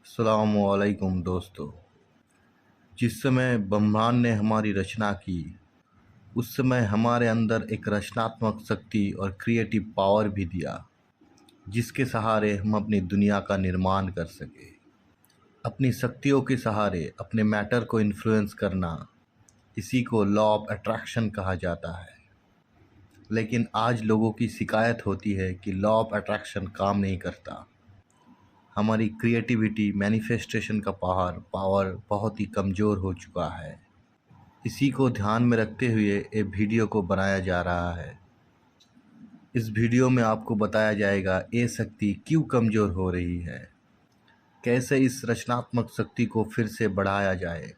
अस्सलामुअलैकुम दोस्तों। जिस समय ब्रह्मांड ने हमारी रचना की, उस समय हमारे अंदर एक रचनात्मक शक्ति और क्रिएटिव पावर भी दिया, जिसके सहारे हम अपनी दुनिया का निर्माण कर सके। अपनी शक्तियों के सहारे अपने मैटर को इन्फ्लुएंस करना, इसी को लॉ ऑफ अट्रैक्शन कहा जाता है। लेकिन आज लोगों की शिकायत होती है कि लॉ ऑफ अट्रैक्शन काम नहीं करता। हमारी क्रिएटिविटी, मैनिफेस्टेशन का पावर बहुत ही कमज़ोर हो चुका है। इसी को ध्यान में रखते हुए ये वीडियो को बनाया जा रहा है। इस वीडियो में आपको बताया जाएगा ये शक्ति क्यों कमज़ोर हो रही है, कैसे इस रचनात्मक शक्ति को फिर से बढ़ाया जाए।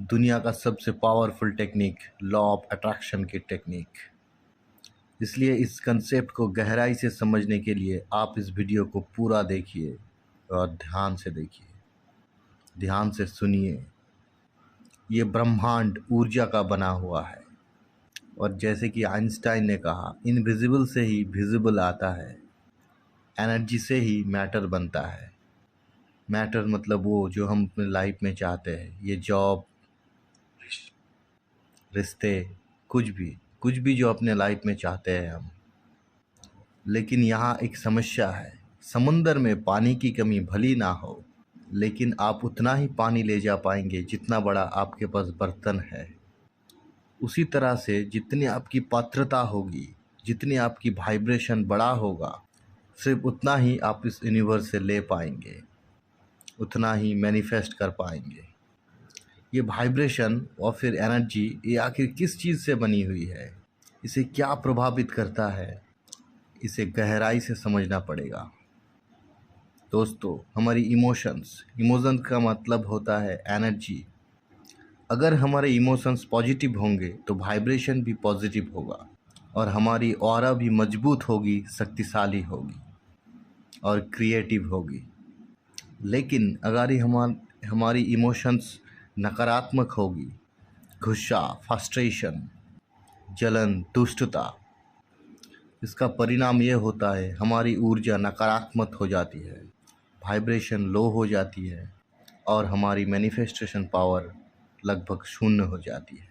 दुनिया का सबसे powerful technique law of attraction की टेक्निक। इसलिए इस कंसेप्ट को गहराई से समझने के लिए आप इस वीडियो को पूरा देखिए और ध्यान से देखिए, ध्यान से सुनिए। ये ब्रह्मांड ऊर्जा का बना हुआ है, और जैसे कि आइंस्टाइन ने कहा, इनविजिबल से ही विजिबल आता है, एनर्जी से ही मैटर बनता है। मैटर मतलब वो जो हम अपने लाइफ में चाहते हैं, ये जॉब, रिश्ते, कुछ भी जो अपने लाइफ में चाहते हैं हम। लेकिन यहाँ एक समस्या है। समुंदर में पानी की कमी भली ना हो, लेकिन आप उतना ही पानी ले जा पाएंगे जितना बड़ा आपके पास बर्तन है। उसी तरह से जितनी आपकी पात्रता होगी, जितनी आपकी वाइब्रेशन बड़ा होगा, सिर्फ उतना ही आप इस यूनिवर्स से ले पाएंगे, उतना ही मैनिफेस्ट कर पाएंगे। ये वाइब्रेशन और फिर एनर्जी, ये आखिर किस चीज़ से बनी हुई है, इसे क्या प्रभावित करता है, इसे गहराई से समझना पड़ेगा। दोस्तों, हमारी इमोशंस का मतलब होता है एनर्जी। अगर हमारे इमोशंस पॉजिटिव होंगे तो वाइब्रेशन भी पॉजिटिव होगा, और हमारी ऑरा भी मजबूत होगी, शक्तिशाली होगी और क्रिएटिव होगी। लेकिन अगर हमारी इमोशंस नकारात्मक होगी, गुस्सा, फ्रस्ट्रेशन, जलन, दुष्टता, इसका परिणाम ये होता है हमारी ऊर्जा नकारात्मक हो जाती है, वाइब्रेशन लो हो जाती है, और हमारी मैनिफेस्टेशन पावर लगभग शून्य हो जाती है।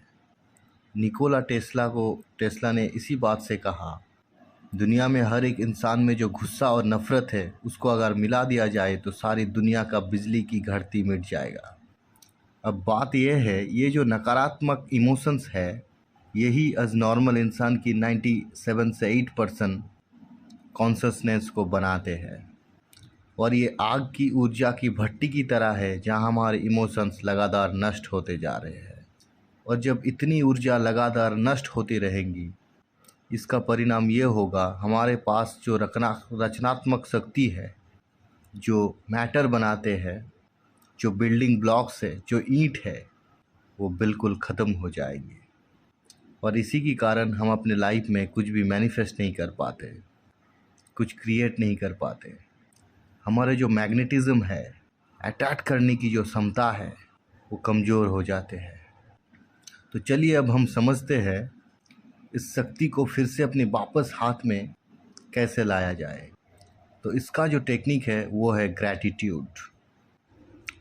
निकोला टेस्ला ने इसी बात से कहा, दुनिया में हर एक इंसान में जो गुस्सा और नफ़रत है, उसको अगर मिला दिया जाए तो सारी दुनिया का बिजली की घड़ती मिट जाएगा। अब बात यह है, ये जो नकारात्मक इमोशंस है, यही एज नॉर्मल इंसान की 97 से 8% कॉन्शसनेस को बनाते हैं। और ये आग की ऊर्जा की भट्टी की तरह है, जहाँ हमारे इमोशंस लगातार नष्ट होते जा रहे हैं। और जब इतनी ऊर्जा लगातार नष्ट होती रहेंगी, इसका परिणाम ये होगा, हमारे पास जो रचनात्मक शक्ति है, जो मैटर बनाते हैं, जो बिल्डिंग ब्लॉक्स है, जो ईंट है, वो बिल्कुल ख़त्म हो जाएंगे। और इसी के कारण हम अपने लाइफ में कुछ भी मैनिफेस्ट नहीं कर पाते, कुछ क्रिएट नहीं कर पाते। हमारे जो मैग्नेटिज़्म है, अटैक करने की जो क्षमता है, वो कमज़ोर हो जाते हैं। तो चलिए अब हम समझते हैं इस शक्ति को फिर से अपने वापस हाथ में कैसे लाया जाए। तो इसका जो टेक्निक है वो है ग्रैटिट्यूड।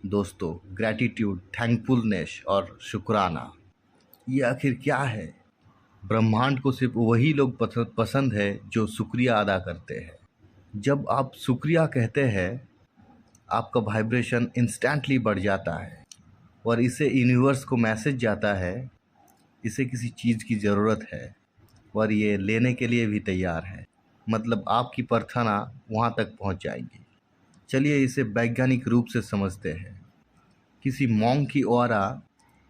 दोस्तों, ग्रैटिट्यूड, थैंकफुलनेस और शुक्राना, ये आखिर क्या है? ब्रह्मांड को सिर्फ वही लोग पसंद है जो शुक्रिया अदा करते हैं। जब आप शुक्रिया कहते हैं, आपका वाइब्रेशन इंस्टेंटली बढ़ जाता है, और इसे यूनिवर्स को मैसेज जाता है, इसे किसी चीज़ की ज़रूरत है और ये लेने के लिए भी तैयार है। मतलब आपकी प्रार्थना वहाँ तक पहुँच जाएगी। चलिए इसे वैज्ञानिक रूप से समझते हैं। किसी मॉन्क की ऑरा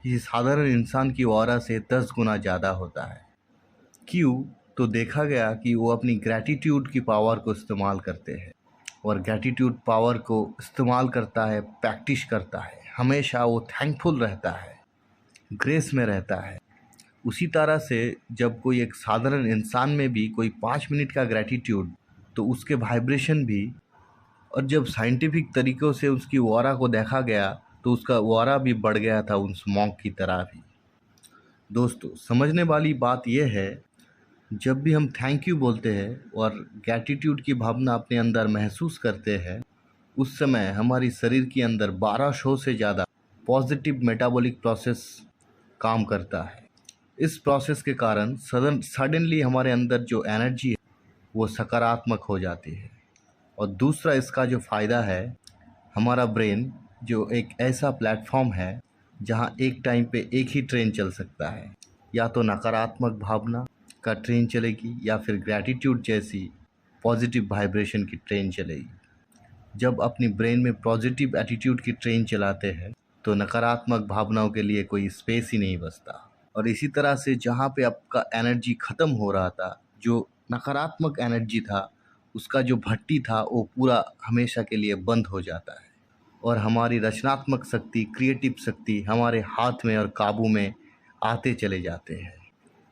किसी साधारण इंसान की ऑरा से 10 गुना ज़्यादा होता है। क्यों? तो देखा गया कि वो अपनी ग्रैटिट्यूड की पावर को इस्तेमाल करते हैं, और ग्रैटिट्यूड पावर को इस्तेमाल करता है, प्रैक्टिस करता है, हमेशा वो थैंकफुल रहता है, ग्रेस में रहता है। उसी तरह से जब कोई एक साधारण इंसान में भी कोई 5 मिनट का ग्रैटिट्यूड, तो उसके वाइब्रेशन भी, और जब साइंटिफिक तरीक़ों से उसकी ऑरा को देखा गया तो उसका ऑरा भी बढ़ गया था उस मॉन्क की तरह भी। दोस्तों, समझने वाली बात यह है, जब भी हम थैंक यू बोलते हैं और ग्रैटिट्यूड की भावना अपने अंदर महसूस करते हैं, उस समय हमारी शरीर के अंदर 1200 से ज़्यादा पॉजिटिव मेटाबॉलिक प्रोसेस काम करता है। इस प्रोसेस के कारण सडनली हमारे अंदर जो एनर्जी है वो सकारात्मक हो जाती है। और दूसरा इसका जो फ़ायदा है, हमारा ब्रेन जो एक ऐसा प्लेटफॉर्म है जहाँ एक टाइम पे एक ही ट्रेन चल सकता है, या तो नकारात्मक भावना का ट्रेन चलेगी या फिर ग्रैटिट्यूड जैसी पॉजिटिव वाइब्रेशन की ट्रेन चलेगी। जब अपनी ब्रेन में पॉजिटिव एटीट्यूड की ट्रेन चलाते हैं तो नकारात्मक भावनाओं के लिए कोई स्पेस ही नहीं बचता। और इसी तरह से जहाँ पे आपका एनर्जी ख़त्म हो रहा था, जो नकारात्मक एनर्जी था, उसका जो भट्टी था वो पूरा हमेशा के लिए बंद हो जाता है और हमारी रचनात्मक शक्ति, क्रिएटिव शक्ति हमारे हाथ में और काबू में आते चले जाते हैं।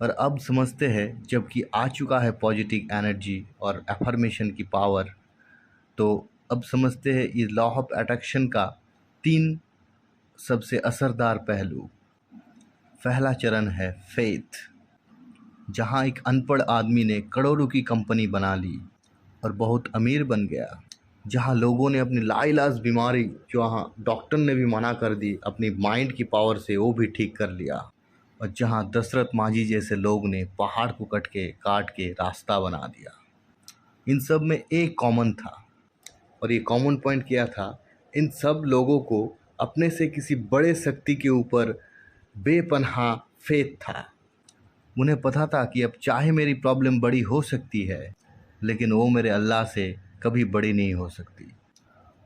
और अब समझते हैं, जबकि आ चुका है पॉजिटिव एनर्जी और एफर्मेशन की पावर, तो अब समझते हैं ये लॉ ऑफ अट्रैक्शन का 3 सबसे असरदार पहलू। पहला चरण है फेथ, जहां एक अनपढ़ आदमी ने करोड़ों की कंपनी बना ली और बहुत अमीर बन गया। जहां लोगों ने अपनी लाइलाज बीमारी, जहां डॉक्टर ने भी मना कर दी, अपनी माइंड की पावर से वो भी ठीक कर लिया। और जहां दशरथ माझी जैसे लोग ने पहाड़ को काट के रास्ता बना दिया। इन सब में एक कॉमन था, और ये कॉमन पॉइंट क्या था, इन सब लोगों को अपने से किसी बड़े शक्ति के ऊपर बेपनाह फेथ था। उन्हें पता था कि अब चाहे मेरी प्रॉब्लम बड़ी हो सकती है, लेकिन वो मेरे अल्लाह से कभी बड़ी नहीं हो सकती।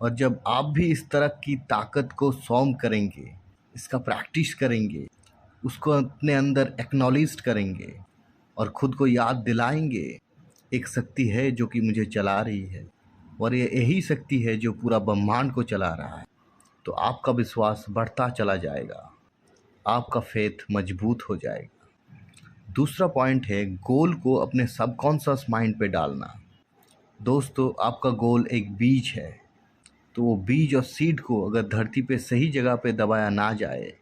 और जब आप भी इस तरह की ताकत को सौम करेंगे, इसका प्रैक्टिस करेंगे, उसको अपने अंदर एक्नॉलेज करेंगे और ख़ुद को याद दिलाएंगे, एक शक्ति है जो कि मुझे चला रही है और ये यही शक्ति है जो पूरा ब्रह्मांड को चला रहा है, तो आपका विश्वास बढ़ता चला जाएगा, आपका फेथ मजबूत हो जाएगा। दूसरा पॉइंट है गोल को अपने सबकॉन्शियस माइंड पे डालना। दोस्तों, आपका गोल एक बीज है, तो वो बीज और सीड को अगर धरती पे सही जगह पे दबाया ना जाए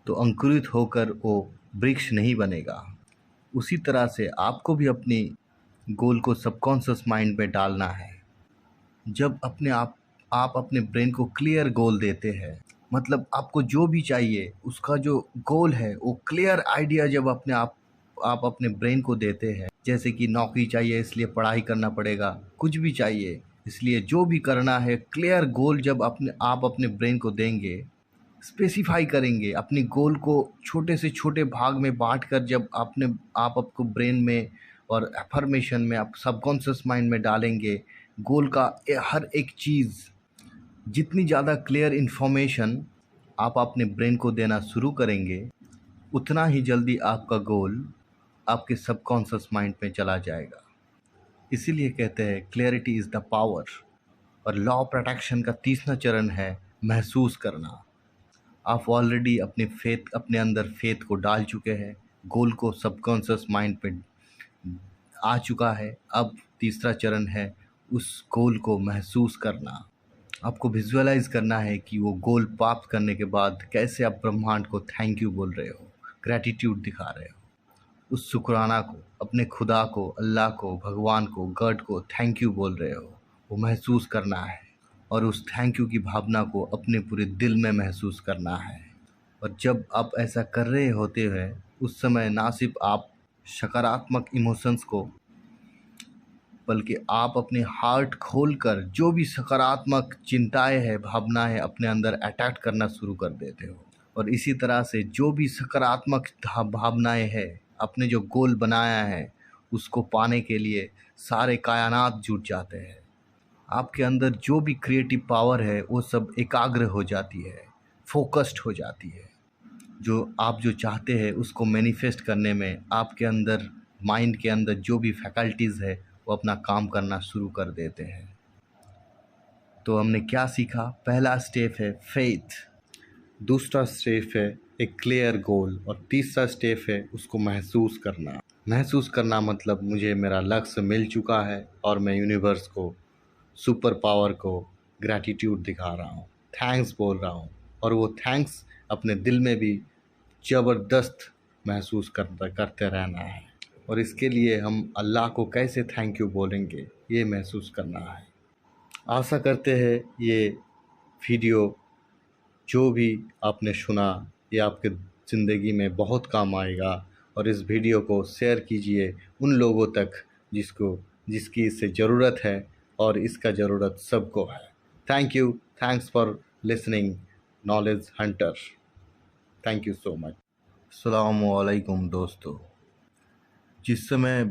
तो अंकुरित होकर वो वृक्ष नहीं बनेगा। उसी तरह से आपको भी अपनी गोल को सबकॉन्शियस माइंड में डालना है। जब आप अपने ब्रेन को क्लियर गोल देते हैं, मतलब आपको जो भी चाहिए उसका जो गोल है वो क्लियर आइडिया जब आप अपने ब्रेन को देते हैं, जैसे कि नौकरी चाहिए इसलिए पढ़ाई करना पड़ेगा, कुछ भी चाहिए इसलिए जो भी करना है, क्लियर गोल जब आप अपने ब्रेन को देंगे, स्पेसिफाई करेंगे अपनी गोल को, छोटे से छोटे भाग में बांटकर जब आप आपको ब्रेन में और एफर्मेशन में आप सबकॉन्शियस माइंड में डालेंगे, गोल का हर एक चीज़, जितनी ज़्यादा क्लियर इन्फॉर्मेशन आप अपने ब्रेन को देना शुरू करेंगे, उतना ही जल्दी आपका गोल आपके सबकॉन्शियस माइंड में चला जाएगा। इसीलिए कहते हैं क्लैरिटी इज़ द पावर। और लॉ ऑफ अट्रैक्शन का तीसरा चरण है महसूस करना। आप ऑलरेडी अपने अंदर फेथ को डाल चुके हैं, गोल को सबकॉन्शियस माइंड पे आ चुका है। अब तीसरा चरण है उस गोल को महसूस करना। आपको विजुअलाइज करना है कि वो गोल प्राप्त करने के बाद कैसे आप ब्रह्मांड को थैंक यू बोल रहे हो, ग्रैटिट्यूड दिखा रहे हो, उस शुक्राना को, अपने खुदा को, अल्लाह को, भगवान को, गॉड को थैंक यू बोल रहे हो, वो महसूस करना है। और उस थैंक यू की भावना को अपने पूरे दिल में महसूस करना है। और जब आप ऐसा कर रहे होते हैं, उस समय ना सिर्फ आप सकारात्मक इमोशंस को, बल्कि आप अपने हार्ट खोलकर जो भी सकारात्मक चिंताएं हैं, भावनाएं अपने अंदर अटैक करना शुरू कर देते हो। और इसी तरह से जो भी सकारात्मक भावनाएं हैं, अपने जो गोल बनाया है उसको पाने के लिए सारे कायनात जुट जाते हैं। आपके अंदर जो भी क्रिएटिव पावर है वो सब एकाग्र हो जाती है, फोकस्ड हो जाती है। जो चाहते हैं उसको मैनिफेस्ट करने में आपके अंदर, माइंड के अंदर जो भी फैकल्टीज़ है वो अपना काम करना शुरू कर देते हैं। तो हमने क्या सीखा? पहला स्टेप है फेथ, दूसरा स्टेप है एक क्लियर गोल, और तीसरा स्टेप है उसको महसूस करना। महसूस करना मतलब मुझे मेरा लक्ष्य मिल चुका है और मैं यूनिवर्स को, सुपर पावर को ग्रैटिट्यूड दिखा रहा हूँ, थैंक्स बोल रहा हूँ। और वो थैंक्स अपने दिल में भी ज़बरदस्त महसूस करते रहना है। और इसके लिए हम अल्लाह को कैसे थैंक यू बोलेंगे, ये महसूस करना है। आशा करते हैं ये वीडियो जो भी आपने सुना ये आपके ज़िंदगी में बहुत काम आएगा, और इस वीडियो को शेयर कीजिए उन लोगों तक जिसकी इससे ज़रूरत है, और इसका ज़रूरत सबको है। Thank you, thanks for listening knowledge Hunter. Thank you so much. अस्सलामु अलैकुम दोस्तों। जिस समय